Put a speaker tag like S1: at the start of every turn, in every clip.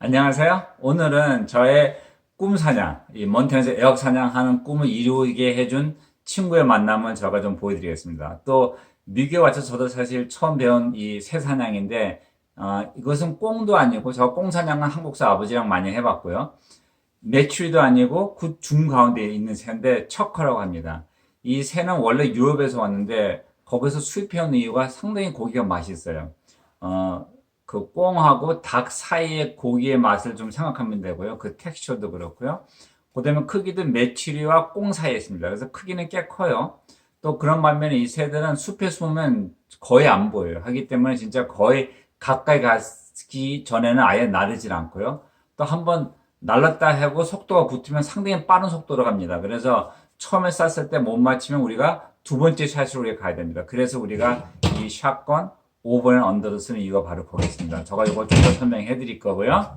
S1: 안녕하세요. 오늘은 저의 꿈 사냥, 이 몬태너에서 애역 사냥하는 꿈을 이루게 해준 친구의 만남을 제가 좀 보여드리겠습니다. 또 미국에 와서 저도 사실 처음 배운 이 새 사냥인데 이것은 꽁도 아니고 저 꽁 사냥은 한국서 아버지랑 많이 해봤고요. 메추리도 아니고 그 중가운데에 있는 새인데 척커라고 합니다. 이 새는 원래 유럽에서 왔는데 거기서 수입해온 이유가 상당히 고기가 맛있어요. 어, 그 꽁하고 닭 사이의 고기의 맛을 좀 생각하면 되고요. 그 텍스처도 그렇고요. 그다음에 크기도 메추리와 꽁 사이에 있습니다. 그래서 크기는 꽤 커요. 또 그런 반면에 이 새들은 숲에 숨으면 거의 안 보여요. 하기 때문에 진짜 거의 가까이 가기 전에는 아예 나르질 않고요. 또 한번 날랐다 하고 속도가 붙으면 상당히 빠른 속도로 갑니다. 그래서 처음에 쐈을 때 못 맞히면 우리가 두 번째 샷으로 우리가 가야 됩니다. 그래서 우리가 이 샷건 오버 앤 언더를 쓰는 이유가 바로 거겠습니다. 제가 이거 좀 더 설명해 드릴 거고요.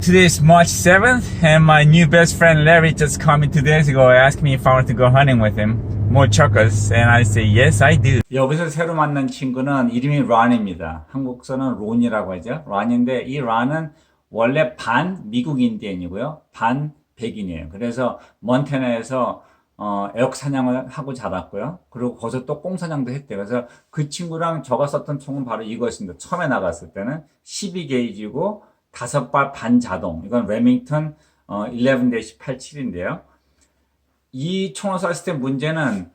S1: Today is March 7th, and my new best friend Larry just called me 2 days ago asking me if I want to go hunting with him. More chuckers, and I say yes, I do. 여기서 새로 만난 친구는 이름이 란입니다. 한국서는 론이라고 하죠. 란인데 이 란은 원래 반 미국 인디언이고요, 반 백인이에요. 그래서 몬태나에서 애역 사냥을 하고 자랐고요. 그리고 거기서 또 꽁 사냥도 했대요. 그래서 그 친구랑 저가 썼던 총은 바로 이거였습니다. 처음에 나갔을 때는 12게이지고 5발 반자동. 이건 레밍턴 11-87인데요. 이 총을 쐈을 때 문제는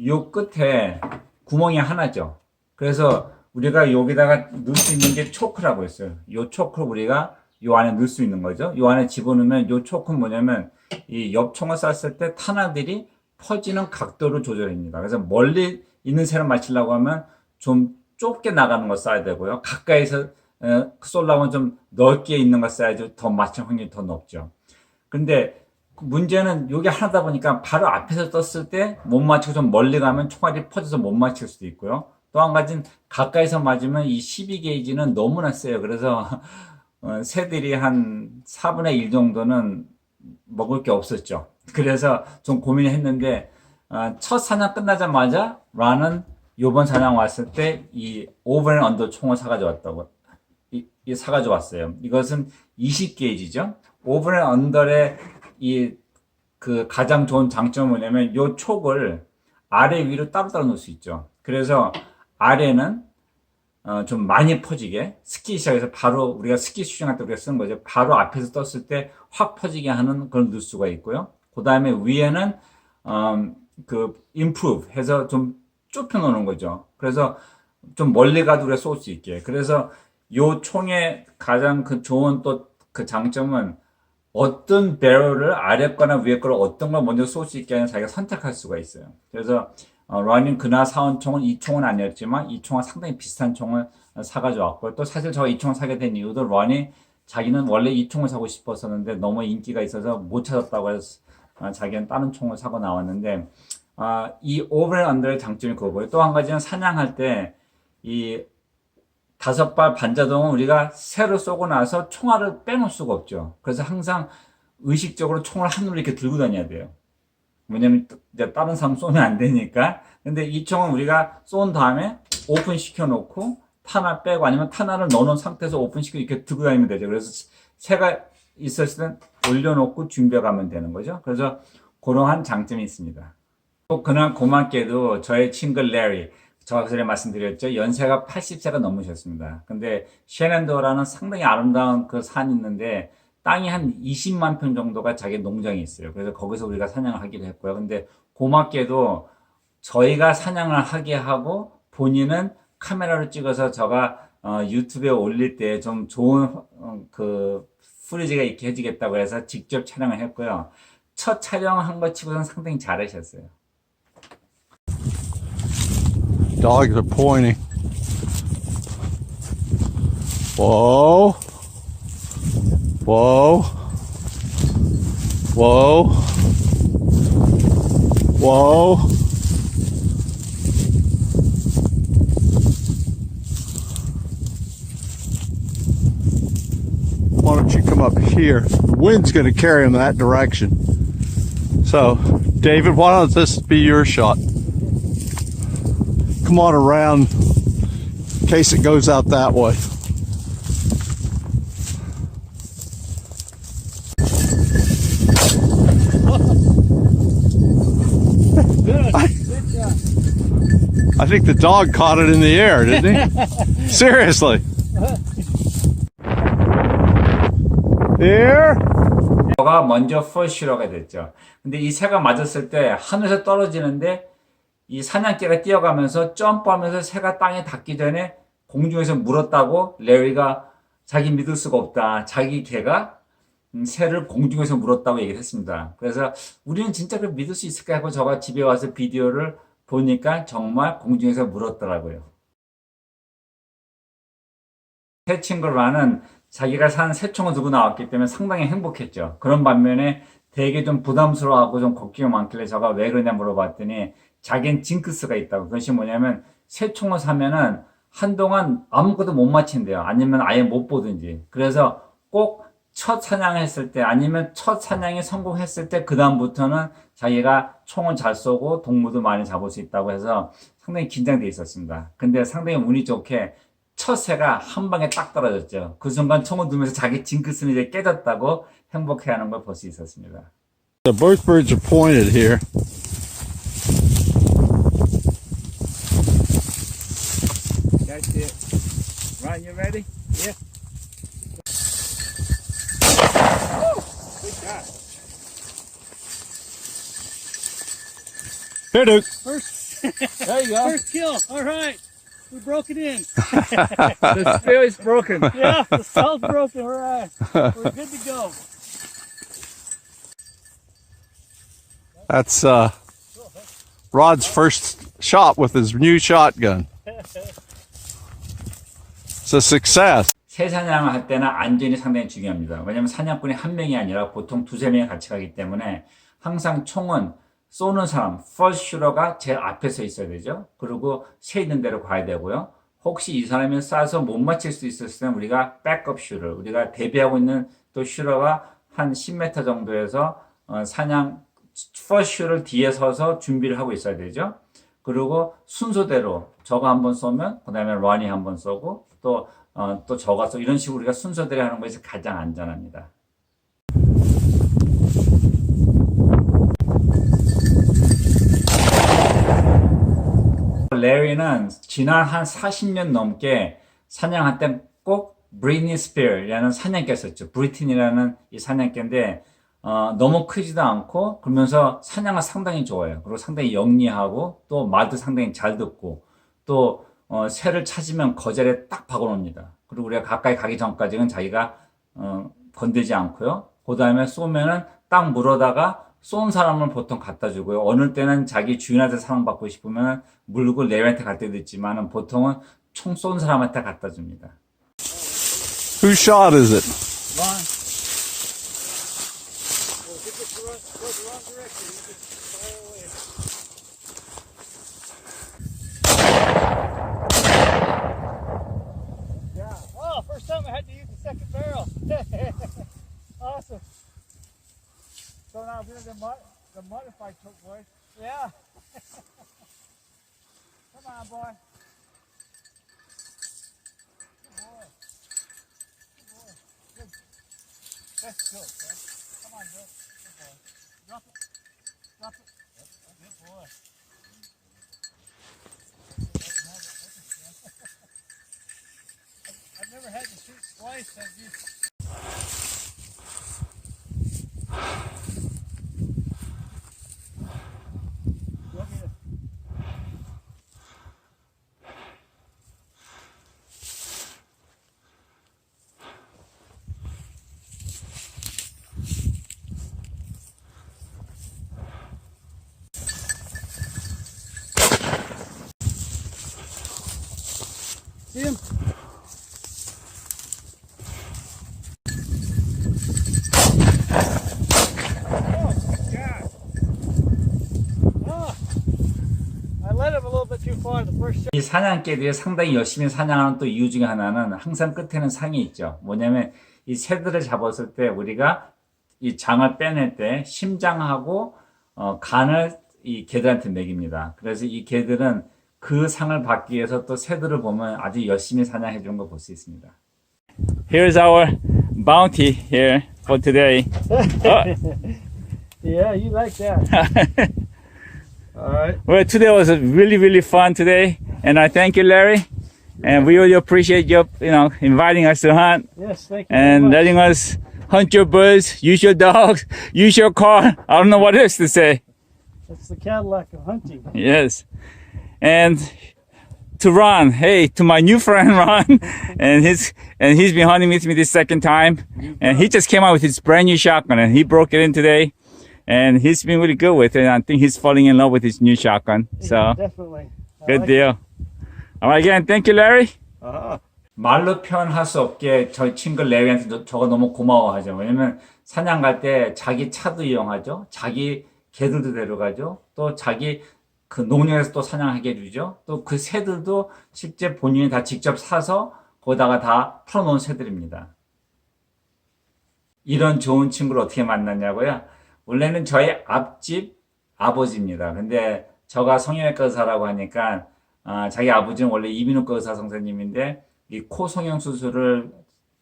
S1: 요 끝에 구멍이 하나죠. 그래서 우리가 여기다가 넣을 수 있는 게 초크라고 했어요. 요 초크를 우리가 요 안에 넣을 수 있는 거죠. 요 안에 집어넣으면 요 초크는 뭐냐면 이 옆총을 쐈을 때 탄화들이 퍼지는 각도를 조절합니다. 그래서 멀리 있는 새를 맞추려고 하면 좀 좁게 나가는 거 쏴야 되고요. 가까이서 쏠려면 좀 넓게 있는 거 쏴야지 더 맞출 확률이 더 높죠. 근데 문제는 여기 하나다 보니까 바로 앞에서 떴을 때 못 맞추고 좀 멀리 가면 총알이 퍼져서 못 맞출 수도 있고요. 또 한 가지는 가까이서 맞으면 이 12게이지는 너무나 세요. 그래서 새들이 한 4분의 1 정도는 먹을 게 없었죠. 그래서 좀 고민을 했는데 첫 사냥 끝나자마자 란은 요번 사냥 왔을 때 이 오버 앤 언더 총을 사가지고 왔다고 사가지고 왔어요. 이것은 20게이지죠. 오버 앤 언더의 이 그 가장 좋은 장점은 뭐냐면 요 촉을 아래 위로 따로따로 놓을 수 있죠. 그래서 아래는 좀 많이 퍼지게 스키 시작해서 바로 우리가 스키 슈팅할 때 우리가 쓰는 거죠. 바로 앞에서 떴을 때 확 퍼지게 하는 그런 넣을 수가 있고요. 그 다음에 위에는 그 improve 해서 좀 좁혀 놓는 거죠. 그래서 좀 멀리 가도 우리가 쏠 수 있게. 그래서 요 총의 가장 그 좋은 또 그 장점은 어떤 배럴을 아래 거나 위에 거를 어떤 걸 먼저 쏠 수 있게 하는 자기가 선택할 수가 있어요. 그래서 러닝 그나 사온 총은 이 총은 아니었지만 이 총과 상당히 비슷한 총을 사가지고 왔고 또 사실 제가 이 총을 사게 된 이유도 러닝 자기는 원래 이 총을 사고 싶었었는데 너무 인기가 있어서 못 찾았다고 해서 자기는 다른 총을 사고 나왔는데 이 오버 앤 언더의 장점이 그거고요. 또 한 가지는 사냥할 때 이 5발 반자동은 우리가 새로 쏘고 나서 총알을 빼놓을 수가 없죠. 그래서 항상 의식적으로 총을 한으로 이렇게 들고 다녀야 돼요. 왜냐면 이제 다른 사람 쏘면 안 되니까. 근데 이 총은 우리가 쏜 다음에 오픈 시켜놓고 탄알 빼고 아니면 탄알을 넣어놓은 상태에서 오픈 시켜 이렇게 들고 다니면 되죠. 그래서 새가 있었을 땐 올려놓고 준비해가면 되는 거죠. 그래서 그러한 장점이 있습니다. 또 그날 고맙게도 저의 친구 레리, 제가 전에 말씀드렸죠. 연세가 80세가 넘으셨습니다. 근데 셰넨도라는 상당히 아름다운 그 산이 있는데 땅이 한 20만 평 정도가 자기 농장이 있어요. 그래서 거기서 우리가 사냥을 하기도 했고요. 근데 고맙게도 저희가 사냥을 하게 하고 본인은 카메라로 찍어서 제가 유튜브에 올릴 때 좀 좋은 그 프리지가 있게 해주겠다고 해서 직접 촬영을 했고요. 첫 촬영한 것 치고는 상당히 잘하셨어요.
S2: Dogs are pointing. Whoa. Whoa. Whoa. Whoa. Why don't you come up here? The wind's going to carry them that direction. So, David, why don't this be your shot? Come on around in case it goes out that way.
S3: Good. Good job.
S2: I think the dog caught it in the air, didn't he? Seriously. Here.
S1: 저가 먼저 퍼슈러가 됐죠. 근데 이 새가 맞았을 때 하늘에서 떨어지는데 이 사냥개가 뛰어가면서 점프하면서 새가 땅에 닿기 전에 공중에서 물었다고 레리가 자기 믿을 수가 없다. 자기 개가 새를 공중에서 물었다고 얘기를 했습니다. 그래서 우리는 진짜 그걸 믿을 수 있을까 하고 저가 집에 와서 비디오를 보니까 정말 공중에서 물었더라고요. 새 친구라는 자기가 산 새총을 두고 나왔기 때문에 상당히 행복했죠. 그런 반면에 되게 좀 부담스러워하고 좀 걱정이 많길래 제가 왜 그러냐 물어봤더니 자기는 징크스가 있다고. 그것이 뭐냐면 새총을 사면은 한동안 아무것도 못 맞힌대요. 아니면 아예 못 보든지. 그래서 꼭 첫 사냥했을 때 아니면 첫 사냥이 성공했을 때 그 다음부터는 자기가 총을 잘 쏘고 동물도 많이 잡을 수 있다고 해서 상당히 긴장돼 있었습니다. 근데 상당히 운이 좋게 첫 새가 한 방에 딱 떨어졌죠. 그 순간 총을 두면서 자기 징크스는 이제 깨졌다고 행복해하는 걸 볼 수 있었습니다.
S2: The both birds are pointed here.
S1: That's it. Ryan, you ready?
S3: Yeah.
S1: Good job.
S2: Here, Duke.
S3: First,
S1: There you go.
S3: first kill. All right. We broke it in.
S1: The spear is broken.
S3: Yeah, the cell's broken. All right. We're good to go.
S2: That's Rod's first shot with his new shotgun. It's a success.
S1: 새 사냥을 할 때는 안전이 상당히 중요합니다. 왜냐하면 사냥꾼이 한 명이 아니라 보통 두세 명이 같이 가기 때문에 항상 총은 쏘는 사람, first shooter가 제일 앞에 서 있어야 되죠. 그리고 새 있는 대로 가야 되고요. 혹시 이 사람이 쏴서 못 맞힐 수 있었을 때는 우리가 백업 슈터, 우리가 대비하고 있는 또 슈터가 한 10m 정도에서 사냥 first shooter 뒤에 서서 준비를 하고 있어야 되죠. 그리고 순서대로 저가 한번 쏘면 그 다음에 런이 한번 쏘고 또 저가 쏘고 이런 식으로 우리가 순서대로 하는 것이 가장 안전합니다. 레리는 지난 한 40년 넘게 사냥할 때 꼭 브리트니 스피어라는 사냥개 썼죠. 브리튼이라는 이 사냥개인데 너무 크지도 않고 그러면서 사냥을 상당히 좋아해요. 그리고 상당히 영리하고 또 말도 상당히 잘 듣고 또 새를 찾으면 거절에 딱 박아놓습니다. 그리고 우리가 가까이 가기 전까지는 자기가 건들지 않고요. 그 다음에 쏘면은 딱 물어다가 쏜 사람을 보통 갖다 주고요. 어느 때는 자기 주인한테 사랑받고 싶으면 물고 레리한테 갈 때도 있지만 보통은 총 쏜 사람한테 갖다 줍니다.
S2: Whose shot is it?
S3: Ron. Well, if it gets goes the wrong direction, you just fire away. Yeah. Oh, first time I had to use the second barrel. Awesome. So now the modified choke, boys. Yeah. Come on, boy. Good boy. Good boy. Good. That's good, man. Come on, Bill. Good boy. Drop it. Drop it. Good boy. I've never had to shoot twice. I've used. You want me to- See him? Oh, God. Oh, I led him a little bit too far the first shot.
S1: 이 사냥개들이 상당히 열심히 사냥하는 또 이유 중에 하나는 항상 끝에는 상이 있죠. 뭐냐면 이 새들을 잡았을 때 우리가 이 장을 빼낼 때 심장하고 간을 이 개들한테 먹입니다. 그래서 이 개들은 그 상을 받기 위해서 또 새들을 보면 아주 열심히 사냥해 주는 걸 볼 수 있습니다. Here's our bounty here for today.
S3: Yeah, you like that. All right.
S1: Well, today was really, really fun today, and I thank you, Larry. And we really appreciate you, inviting us to hunt
S3: Yes, thank you. very
S1: and
S3: much.
S1: letting us hunt your birds, use your dogs, use your car. I don't know what else to say.
S3: That's the Cadillac of hunting.
S1: Yes. And to Ron, hey, to my new friend Ron, and he's been hunting with me this second time, and he just came out with his brand new shotgun, and he broke it in today, and he's been really good with it. And I think he's falling in love with his new shotgun. So
S3: Definitely. I
S1: good
S3: like
S1: deal. All right, again, thank you, Larry.
S2: Uh-huh.
S1: 말로 표현할 수 없게 저희 친구 레위한테 저가 너무 고마워하죠. 왜냐면 사냥 갈 때 자기 차도 이용하죠. 자기 개들도 데려가죠. 또 자기 그 농장에서 또 사냥하게 해주죠. 또 그 새들도 실제 본인이 다 직접 사서 거기다가 다 풀어놓은 새들입니다. 이런 좋은 친구를 어떻게 만났냐고요? 원래는 저희 앞집 아버지입니다. 근데 저가 성형외과 의사라고 하니까 자기 아버지는 원래 이비인후과 의사 선생님인데 이 코 성형 수술을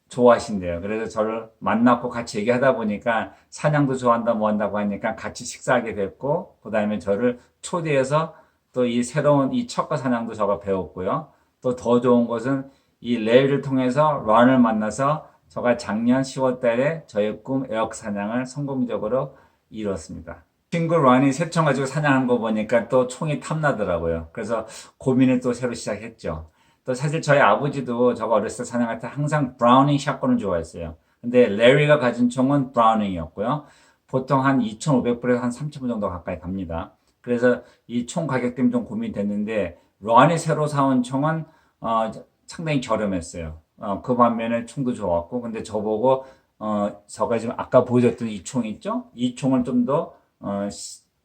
S1: 좋아하신대요. 그래서 저를 만났고 같이 얘기하다 보니까 사냥도 좋아한다 뭐 한다고 하니까 같이 식사하게 됐고, 그 다음에 저를 초대해서 또 이 새로운 이 척과 사냥도 저가 배웠고요. 또 더 좋은 것은 이 레이를 통해서 런을 만나서 저가 작년 10월 달에 저의 꿈 에어크 사냥을 성공적으로 이뤘습니다. 친구 런이 새총 가지고 사냥한 거 보니까 또 총이 탐나더라고요. 그래서 고민을 또 새로 시작했죠. 또 사실 저희 아버지도 저가 어렸을 때 사냥할 때 항상 브라우닝 샷건을 좋아했어요. 근데 레리가 가진 총은 브라우닝이었고요. 보통 한 2,500불에서 한 3,000불 정도 가까이 갑니다. 그래서 이 총 가격 때문에 좀 고민이 됐는데, 런이 새로 사온 총은 상당히 저렴했어요. 그 반면에 총도 좋았고, 근데 저보고 저가 지금 아까 보여줬던 이 총 있죠? 이 총을 좀 더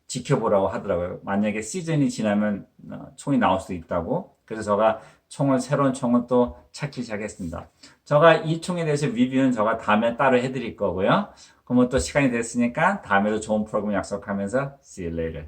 S1: 지켜보라고 하더라고요. 만약에 시즌이 지나면 총이 나올 수도 있다고. 그래서 제가 새로운 총을 또 찾기 시작했습니다. 제가 이 총에 대해서 리뷰는 제가 다음에 따로 해드릴 거고요. 그러면 또 시간이 됐으니까 다음에도 좋은 프로그램 약속하면서 see you later.